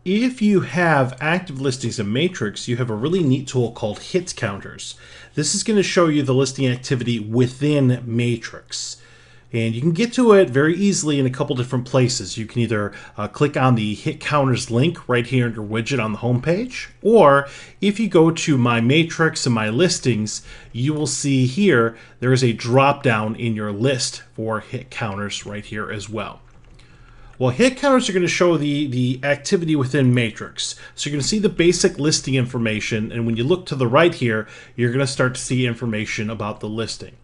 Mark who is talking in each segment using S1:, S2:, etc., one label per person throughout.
S1: If you have active listings in Matrix, you have a really neat tool called Hit Counters. This is going to show you the listing activity within Matrix. And you can get to it very easily in a couple different places. You can either click on the Hit Counters link right here in your widget on the home page, or if you go to My Matrix and My Listings, you will see here there is a drop down in your list for Hit Counters right here as well. Well, hit counters are going to show the activity within Matrix. So you're going to see the basic listing information, and when you look to the right here, you're going to start to see information about the listing.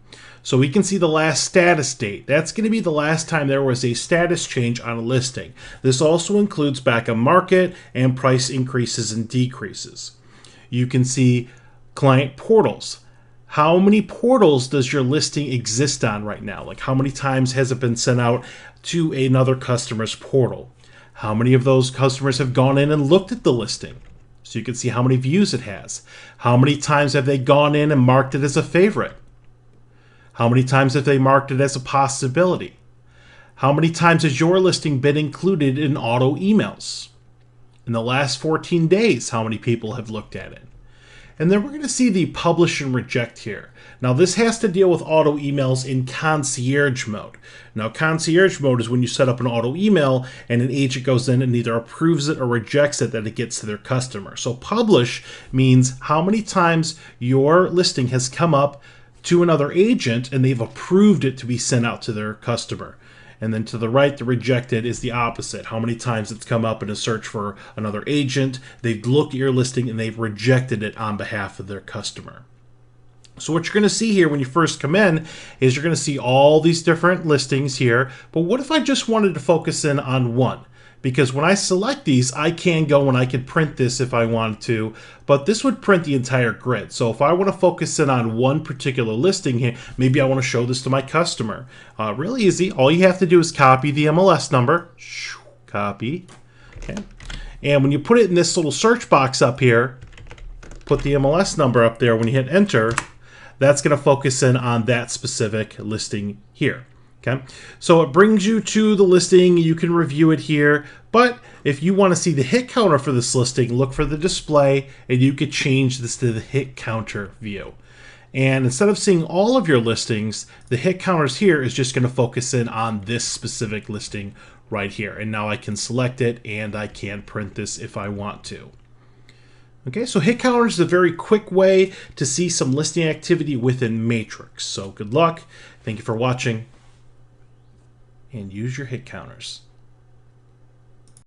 S1: So we can see the last status date. That's going to be the last time there was a status change on a listing. This also includes backup market and price increases and decreases. You can see client portals. How many portals does your listing exist on right now? Like how many times has it been sent out to another customer's portal? How many of those customers have gone in and looked at the listing? So you can see how many views it has. How many times have they gone in and marked it as a favorite? How many times have they marked it as a possibility? How many times has your listing been included in auto emails? In the last 14 days, how many people have looked at it? And then we're going to see the publish and reject here. Now this has to deal with auto emails in concierge mode. Now concierge mode is when you set up an auto email and an agent goes in and either approves it or rejects it that it gets to their customer. So publish means how many times your listing has come up to another agent and they've approved it to be sent out to their customer. And then to the right, the rejected is the opposite. How many times it's come up in a search for another agent, they've looked at your listing and they've rejected it on behalf of their customer. So what you're going to see here when you first come in is you're going to see all these different listings here. But what if I just wanted to focus in on one? Because when I select these, I can go and I can print this if I wanted to, but this would print the entire grid. So if I want to focus in on one particular listing here, maybe I want to show this to my customer. Really easy. All you have to do is copy the MLS number. Copy. Okay. And when you put it in this little search box up here, put the MLS number up there. When you hit enter, that's going to focus in on that specific listing here. Okay, so it brings you to the listing. You can review it here, but if you want to see the hit counter for this listing, look for the display and you could change this to the hit counter view. And instead of seeing all of your listings, the hit counters here is just going to focus in on this specific listing right here. And now I can select it and I can print this if I want to. Okay, so hit counters is a very quick way to see some listing activity within Matrix. So good luck. Thank you for watching. And use your hit counters.